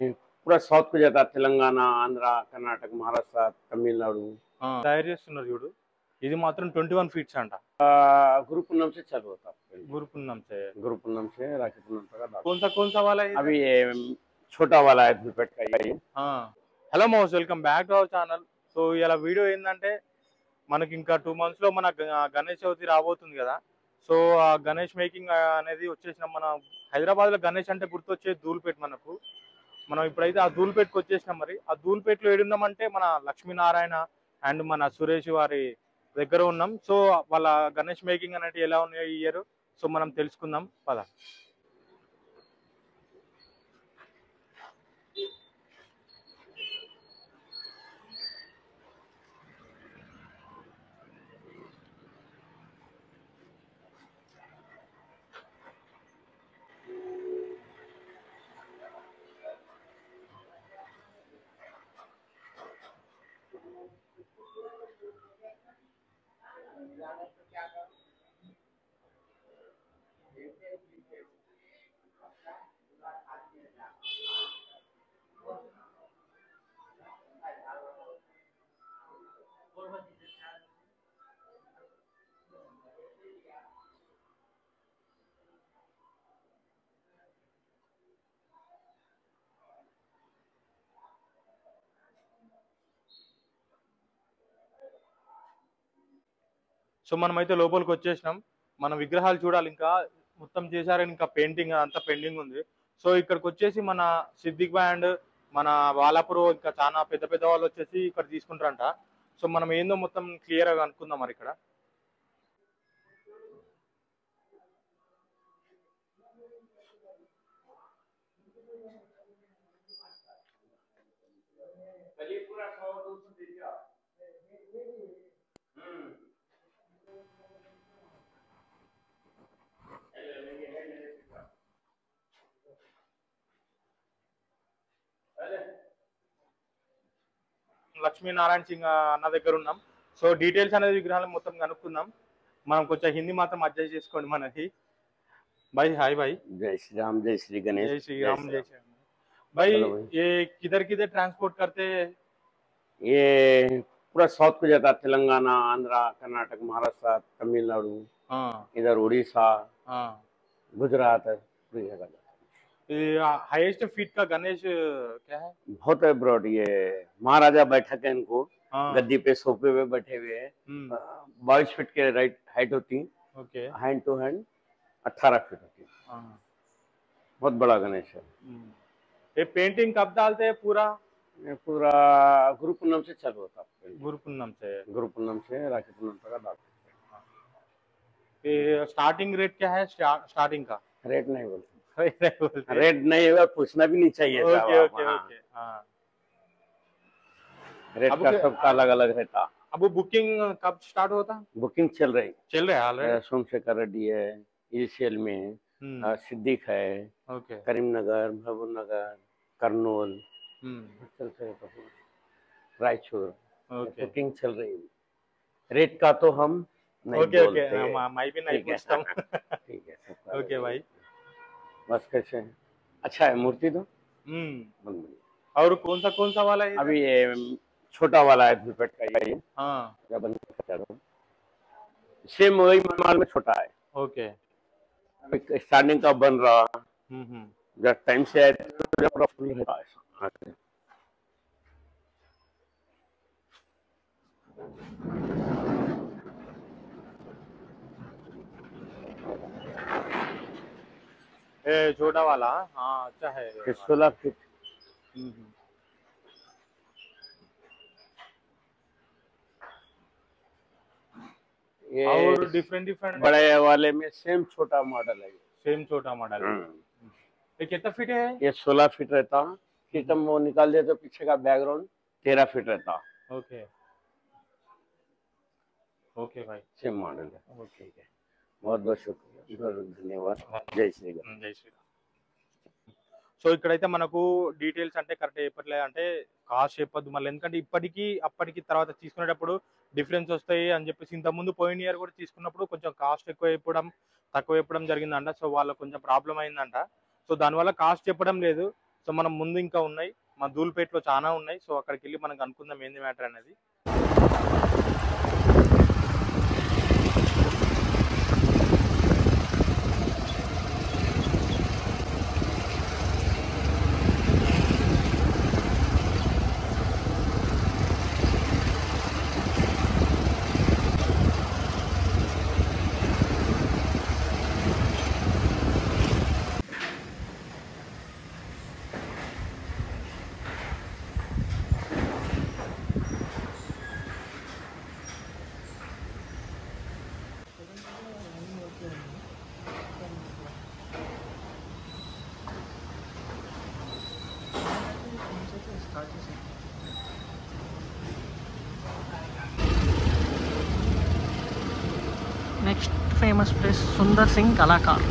पूरा साउथ को जाता, तेलंगाना, आंध्र, कर्नाटक, महाराष्ट्र, तमिलनाडु। తయారు చేస్తున్నారు చూడు, ఇది మాత్రం 21 ఫీట్స్ అంట। गुरु पूनम से चालू होता है। गुरु पूनम से, गुरु पूनम से राखी पूनम तक। कौन सा वाला है? अभी ये छोटा वाला है दुलपेट का ये। హలో మోస్, welcome back to our channel. So ఇలా వీడియో ఏంటంటే, మనకి ఇంకా 2 months లో మన గణేష్ చవితి రాబోతుంది కదా। సో ఆ గణేష్ మేకింగ్ అనేది వచ్చేసిన మన హైదరాబాద్లో గణేష్ అంటే గుర్తొచ్చే ధూల్పేట్ మనకు। మనం ఇప్పుడైతే ఆ ధూల్పేట్కి వచ్చేసినాం। మరి ఆ ధూల్పేట్లో ఏడున్నామంటే మన లక్ష్మీనారాయణ అండ్ మన సురేష్ వారి దగ్గర ఉన్నాం। సో వాళ్ళ గణేష్ మేకింగ్ అనేది ఎలా ఉన్నాయో ఈ ఇయర్, సో మనం తెలుసుకుందాం పద। సో మనమైతే లోపలికి వచ్చేసినాం। మన విగ్రహాలు చూడాలి, ఇంకా మొత్తం చేశారని ఇంకా పెయింటింగ్ అంతా పెండింగ్ ఉంది। సో ఇక్కడికి వచ్చేసి మన సిద్దిక్ బ్యాండ్, మన వాలాపూర్, ఇంకా చాలా పెద్ద పెద్ద వాళ్ళు వచ్చేసి ఇక్కడ తీసుకుంటారంట। సో మనం ఏందో మొత్తం క్లియర్గా అనుకుందాం మరి ఇక్కడ। లక్ష్మీనారాయణ సింగ్ అన్న దగ్గర ఉన్నాం। సో డీటెయిల్స్ అనేది విగ్రహాలు మొత్తం కనుక్కుందాం। మనం కొంచెం హిందీ మాత్రం అడ్జస్ట్ చేసుకోండి మనకి। भाई हाय भाई, जय श्री राम, जय श्री गणेश, जय श्री राम, जय श्री राम। भाई ये किधर किधर ट्रांसपोर्ट करते हैं? ये पूरा साउथ को जाता, तेलंगाना, आंध्र, कर्नाटक, महाराष्ट्र, तमिलनाडु, इधर उड़ीसा, गुजरात, पूरी जगह जाता है। हाईएस्ट फीट का गणेश क्या है? बहुत है ब्रॉड, ये महाराजा बैठक है, इनको गद्दी पे सोफे पे बैठे हुए हैं। 22 फीट के राइट हाइट होती है। Okay, hand to hand 18 feet होती है। बहुत बड़ा गणेश है। ये पेंटिंग कब डालते हैं पूरा? ये पूरा गुरु पूनम से चालू होता है। गुरु पूनम से राखी पूनम तक डालते हैं। ये स्टार्टिंग रेट क्या है? स्टार्टिंग का रेट नहीं बोलते, रेट नहीं होगा, पूछना भी नहीं चाहिए। ओके ओके ओके, हाँ। रेट का सबका अलग अलग रहता। अब बुकिंग कब स्टार्ट होता? बुकिंग चल रही ऑलरेडी। सोमशेखर रेड्डी है, ईसीएल में सिद्दीक है, ओके, करीमनगर, महबूबनगर, करनूल, रायचूर, बुकिंग चल रही। रेट का तो हम नहीं बोलते। मैं भी नहीं पूछता हूँ। ठीक है, ओके भाई। बस कैसे अच्छा है मूर्ति तो। और कौन सा वाला है? अभी ये छोटा वाला है दुलपेट का ये। सेम वही माल में छोटा है। ओके, स्टार्टिंग का बन रहा, जब टाइम से आए तो पूरा फुल रहता है। छोटा वाला, हाँ अच्छा है। 16 फीट। ये और डिफरेंट बड़े वाले में सेम छोटा मॉडल है। ये कितना फीट है? ये 16 फीट रहता। सिस्टम वो निकाल दे तो पीछे का बैकग्राउंड 13 फीट रहता। ओके ओके भाई, सेम मॉडल है। ठीक है, बहुत बहुत शुक्रिया, धन्यवाद। जय श्री राम, जय श्री राम। సో ఇక్కడైతే మనకు డీటెయిల్స్ అంటే కరెక్ట్ చెప్పట్లేదు, అంటే కాస్ట్ చెప్పొద్దు మళ్ళీ, ఎందుకంటే ఇప్పటికీ అప్పటికి తర్వాత తీసుకునేటప్పుడు డిఫరెన్స్ వస్తాయి అని చెప్పేసి ఇంతకుముందు పోయిన ఇయర్ కూడా తీసుకున్నప్పుడు కొంచెం కాస్ట్ ఎక్కువ తక్కువ చెప్పడం జరిగిందంట। సో వాళ్ళకి కొంచెం ప్రాబ్లం అయిందంట। సో దానివల్ల కాస్ట్ చెప్పడం లేదు। సో మనం ముందు ఇంకా ఉన్నాయి, మా ధూల్పేటలో చాలా ఉన్నాయి. సో అక్కడికి వెళ్ళి మనకు అనుకుందాం ఏంది మ్యాటర్ అనేది. Next famous place Sundar Singh Kalakar.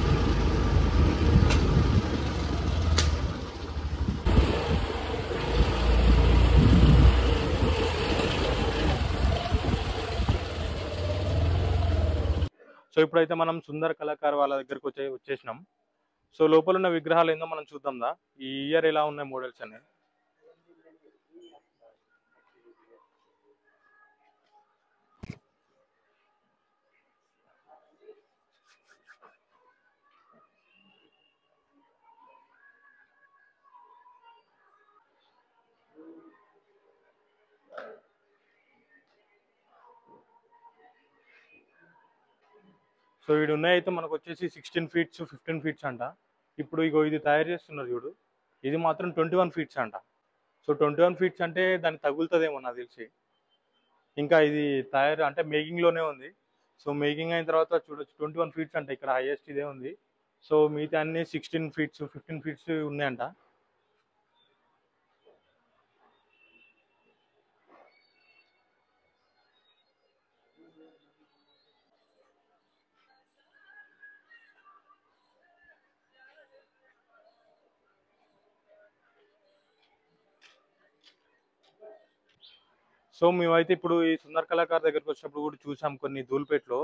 So ఇప్పుడైతే మనం సుందర్ కళాకార్ వాళ్ళ దగ్గరకు వచ్చేసినాం. సో లోపల ఉన్న విగ్రహాలు ఏందో మనం చూద్దాందా, ఈ ఇయర్ ఎలా ఉన్నాయి మోడల్స్ అనేవి. సో వీడు ఉన్నాయితే మనకు వచ్చేసి 16 ఫీట్స్ 15 ఫీట్స్ అంట. ఇప్పుడు ఇగో ఇది తయారు చేస్తున్నారు చూడు, ఇది మాత్రం 21 ఫీట్స్ అంట. సో 21 ఫీట్స్ అంటే దాన్ని తగులుతుందేమో నాకు తెలిసి. ఇంకా ఇది తయారు అంటే మేకింగ్లోనే ఉంది. సో మేకింగ్ అయిన తర్వాత చూడొచ్చు 21 ఫీట్స్ అంటే ఇక్కడ హైయెస్ట్ ఇదే ఉంది. సో మిగతా అన్ని 16 ఫీట్స్ 15 ఫీట్స్ ఉన్నాయంట. సో మేమైతే ఇప్పుడు ఈ సుందర్ కళాకార్ దగ్గరికి వచ్చినప్పుడు కూడా చూసాం కొన్ని ధూల్పేటలో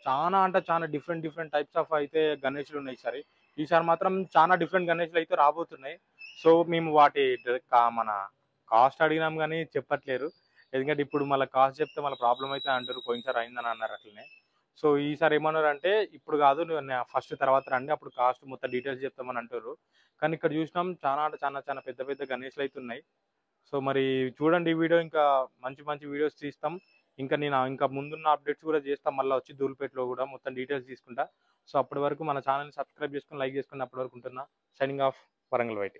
చాలా అంటే చాలా డిఫరెంట్ టైప్స్ ఆఫ్ అయితే గణేష్లు ఉన్నాయి. ఈసారి మాత్రం చాలా డిఫరెంట్ గణేష్లు అయితే రాబోతున్నాయి. సో మేము వాటి మన కాస్ట్ అడిగినాం కానీ చెప్పట్లేరు, ఎందుకంటే ఇప్పుడు మళ్ళీ కాస్ట్ చెప్తే మళ్ళీ ప్రాబ్లం అయితే అంటారు, పోయినసారి అయిందని అన్నారు అట్లనే. సో ఈసారి ఏమన్నారు అంటే ఇప్పుడు కాదు ఫస్ట్ తర్వాత రండి అప్పుడు కాస్ట్ మొత్తం డీటెయిల్స్ చెప్తామని అంటారు. కానీ ఇక్కడ చూసినాం చాలా అంటే చాలా పెద్ద గణేష్లు అయితే ఉన్నాయి. సో మరి చూడండి ఈ వీడియో, ఇంకా మంచి వీడియోస్ తీస్తాం. ఇంకా ముందున్న అప్డేట్స్ కూడా చేస్తాం, మళ్ళీ వచ్చి ధూల్పేటలో కూడా మొత్తం డీటెయిల్స్ తీసుకుంటా. సో అప్పటి వరకు మన ఛానల్ని సబ్స్క్రైబ్ చేసుకుని లైక్ చేసుకుని అప్పటి వరకు ఉంటున్నా. Signing off, Warangal YT.